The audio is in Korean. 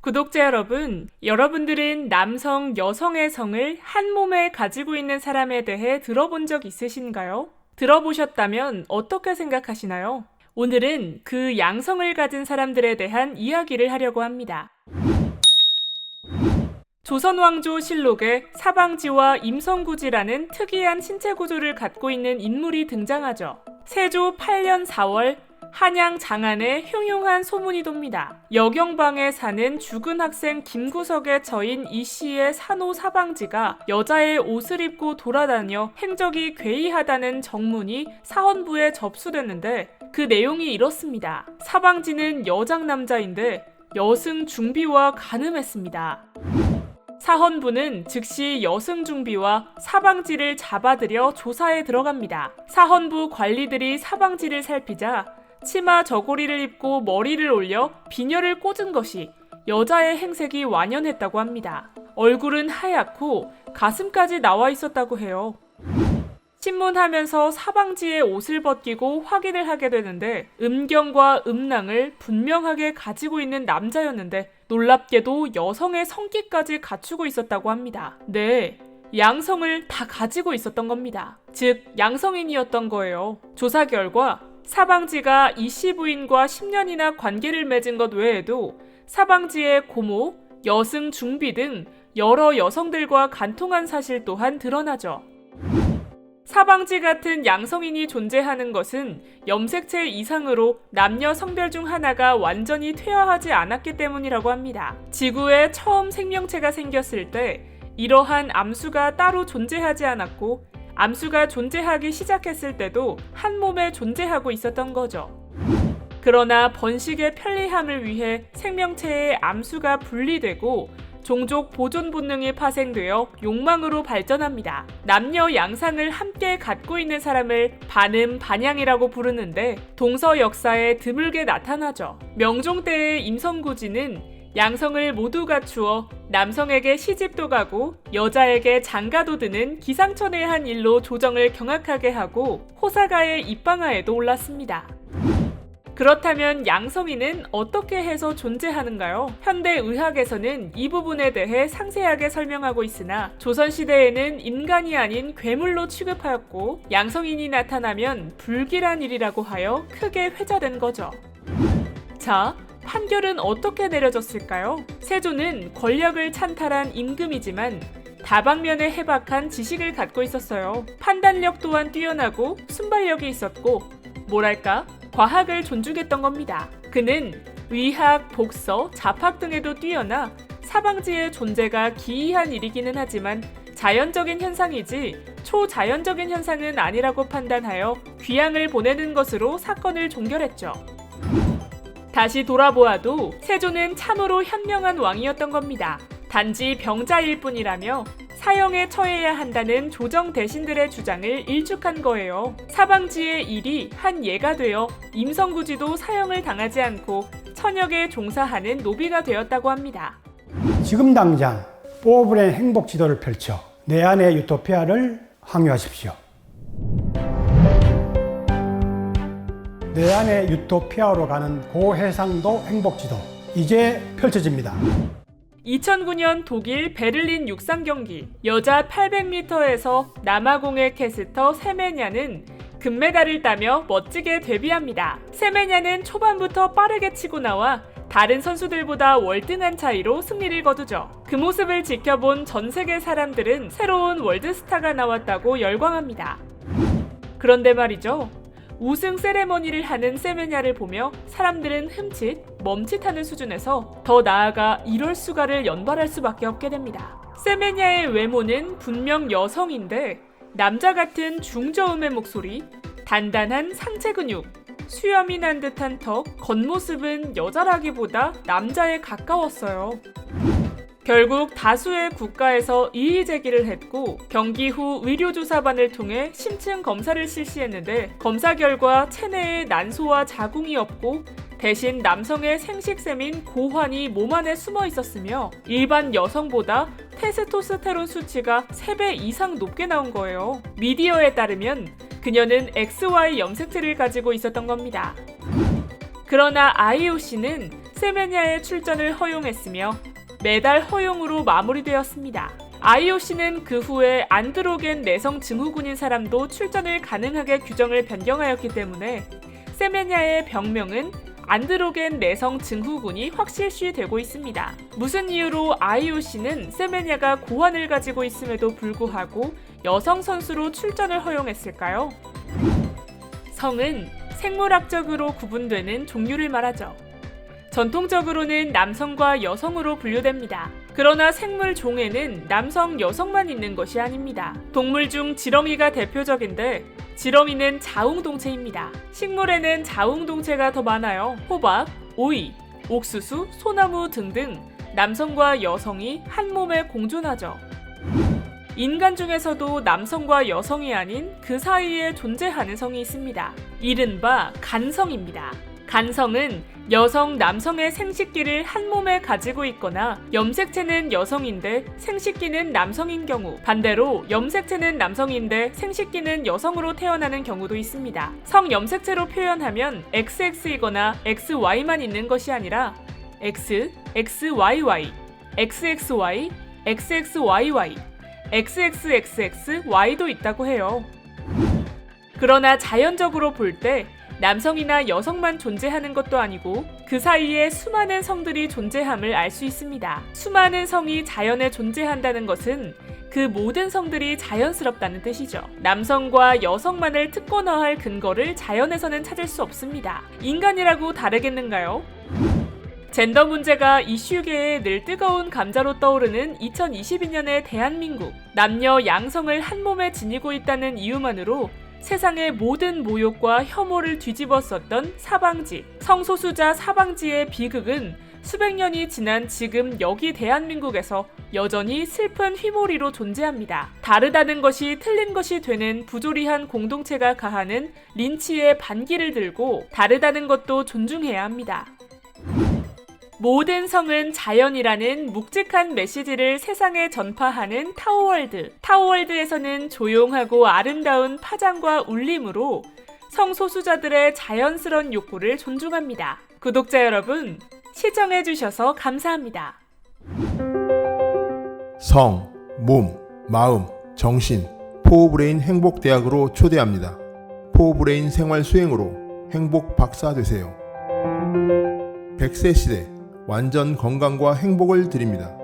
구독자 여러분, 여러분들은 남성, 여성의 성을 한 몸에 가지고 있는 사람에 대해 들어본 적 있으신가요? 들어보셨다면 어떻게 생각하시나요? 오늘은 그 양성을 가진 사람들에 대한 이야기를 하려고 합니다. 조선왕조실록에 사방지와 임성구지라는 특이한 신체 구조를 갖고 있는 인물이 등장하죠. 세조 8년 4월 한양 장안에 흉흉한 소문이 돕니다. 여경방에 사는 죽은 학생 김구석의 처인 이 씨의 산호 사방지가 여자의 옷을 입고 돌아다녀 행적이 괴이하다는 정문이 사헌부에 접수됐는데 그 내용이 이렇습니다. 사방지는 여장 남자인데 여승 중비와 간음했습니다. 사헌부는 즉시 여승 중비와 사방지를 잡아들여 조사에 들어갑니다. 사헌부 관리들이 사방지를 살피자 치마 저고리를 입고 머리를 올려 비녀를 꽂은 것이 여자의 행색이 완연했다고 합니다. 얼굴은 하얗고 가슴까지 나와 있었다고 해요. 신문하면서 사방지의 옷을 벗기고 확인을 하게 되는데 음경과 음낭을 분명하게 가지고 있는 남자였는데 놀랍게도 여성의 성기까지 갖추고 있었다고 합니다. 네, 양성을 다 가지고 있었던 겁니다. 즉, 양성인이었던 거예요. 조사 결과 사방지가 이 씨 부인과 10년이나 관계를 맺은 것 외에도 사방지의 고모, 여승 중비 등 여러 여성들과 간통한 사실 또한 드러나죠. 사방지 같은 양성인이 존재하는 것은 염색체 이상으로 남녀 성별 중 하나가 완전히 퇴화하지 않았기 때문이라고 합니다. 지구에 처음 생명체가 생겼을 때 이러한 암수가 따로 존재하지 않았고 암수가 존재하기 시작했을 때도 한 몸에 존재하고 있었던 거죠. 그러나 번식의 편리함을 위해 생명체의 암수가 분리되고 종족 보존 본능이 파생되어 욕망으로 발전합니다. 남녀 양상을 함께 갖고 있는 사람을 반음, 반양이라고 부르는데 동서 역사에 드물게 나타나죠. 명종 때의 임성구지는 양성을 모두 갖추어 남성에게 시집도 가고 여자에게 장가도 드는 기상천외한 일로 조정을 경악하게 하고 호사가의 입방아에도 올랐습니다. 그렇다면 양성인은 어떻게 해서 존재하는가요? 현대의학에서는 이 부분에 대해 상세하게 설명하고 있으나 조선시대에는 인간이 아닌 괴물로 취급하였고 양성인이 나타나면 불길한 일이라고 하여 크게 회자된 거죠. 자, 판결은 어떻게 내려졌을까요? 세조는 권력을 찬탈한 임금이지만 다방면에 해박한 지식을 갖고 있었어요. 판단력 또한 뛰어나고 순발력이 있었고 뭐랄까? 과학을 존중했던 겁니다. 그는 의학, 복서, 잡학 등에도 뛰어나 사방지의 존재가 기이한 일이기는 하지만 자연적인 현상이지 초자연적인 현상은 아니라고 판단하여 귀양을 보내는 것으로 사건을 종결했죠. 다시 돌아보아도 세조는 참으로 현명한 왕이었던 겁니다. 단지 병자일 뿐이라며 사형에 처해야 한다는 조정 대신들의 주장을 일축한 거예요. 사방지의 일이 한 예가 되어 임성구지도 사형을 당하지 않고 천역에 종사하는 노비가 되었다고 합니다. 지금 당장 포브랜 행복 지도를 펼쳐 내 안의 유토피아를 항유하십시오. 내 안의 유토피아로 가는 고해상도 행복지도 이제 펼쳐집니다. 2009년 독일 베를린 육상 경기 여자 800m에서 남아공의 캐스터 세메냐는 금메달을 따며 멋지게 데뷔합니다. 세메냐는 초반부터 빠르게 치고 나와 다른 선수들보다 월등한 차이로 승리를 거두죠. 그 모습을 지켜본 전 세계 사람들은 새로운 월드스타가 나왔다고 열광합니다. 그런데 말이죠. 우승 세레머니를 하는 세메냐를 보며 사람들은 멈칫하는 수준에서 더 나아가 이럴 수가를 연발할 수밖에 없게 됩니다. 세메냐의 외모는 분명 여성인데 남자 같은 중저음의 목소리, 단단한 상체 근육, 수염이 난 듯한 턱, 겉모습은 여자라기보다 남자에 가까웠어요. 결국 다수의 국가에서 이의 제기를 했고 경기 후 의료조사반을 통해 심층 검사를 실시했는데 검사 결과 체내에 난소와 자궁이 없고 대신 남성의 생식샘인 고환이 몸 안에 숨어 있었으며 일반 여성보다 테스토스테론 수치가 3배 이상 높게 나온 거예요. 미디어에 따르면 그녀는 XY 염색체를 가지고 있었던 겁니다. 그러나 IOC는 세메냐의 출전을 허용했으며 매달 허용으로 마무리되었습니다. IOC는 그 후에 안드로겐 내성 증후군인 사람도 출전을 가능하게 규정을 변경하였기 때문에 세메냐의 병명은 안드로겐 내성 증후군이 확실시 되고 있습니다. 무슨 이유로 IOC는 세메냐가 고환을 가지고 있음에도 불구하고 여성 선수로 출전을 허용했을까요? 성은 생물학적으로 구분되는 종류를 말하죠. 전통적으로는 남성과 여성으로 분류됩니다. 그러나 생물 종에는 남성, 여성만 있는 것이 아닙니다. 동물 중 지렁이가 대표적인데 지렁이는 자웅동체입니다. 식물에는 자웅동체가 더 많아요. 호박, 오이, 옥수수, 소나무 등등 남성과 여성이 한 몸에 공존하죠. 인간 중에서도 남성과 여성이 아닌 그 사이에 존재하는 성이 있습니다. 이른바 간성입니다. 간성은 여성, 남성의 생식기를 한 몸에 가지고 있거나 염색체는 여성인데 생식기는 남성인 경우, 반대로 염색체는 남성인데 생식기는 여성으로 태어나는 경우도 있습니다. 성 염색체로 표현하면 XX이거나 XY만 있는 것이 아니라 X, XYY, XXY, XXYY, XXXXY도 있다고 해요. 그러나 자연적으로 볼 때 남성이나 여성만 존재하는 것도 아니고 그 사이에 수많은 성들이 존재함을 알 수 있습니다. 수많은 성이 자연에 존재한다는 것은 그 모든 성들이 자연스럽다는 뜻이죠. 남성과 여성만을 특권화할 근거를 자연에서는 찾을 수 없습니다. 인간이라고 다르겠는가요? 젠더 문제가 이슈계에 늘 뜨거운 감자로 떠오르는 2022년의 대한민국. 남녀 양성을 한 몸에 지니고 있다는 이유만으로 세상의 모든 모욕과 혐오를 뒤집었었던 사방지, 성소수자 사방지의 비극은 수백 년이 지난 지금 여기 대한민국에서 여전히 슬픈 휘몰이로 존재합니다. 다르다는 것이 틀린 것이 되는 부조리한 공동체가 가하는 린치의 반기를 들고 다르다는 것도 존중해야 합니다. 모든 성은 자연이라는 묵직한 메시지를 세상에 전파하는 타오월드. 타오월드에서는 조용하고 아름다운 파장과 울림으로 성소수자들의 자연스러운 욕구를 존중합니다. 구독자 여러분, 시청해주셔서 감사합니다. 성, 몸, 마음, 정신, 포브레인 행복대학으로 초대합니다. 포브레인 생활 수행으로 행복 박사 되세요. 100세 시대 완전 건강과 행복을 드립니다.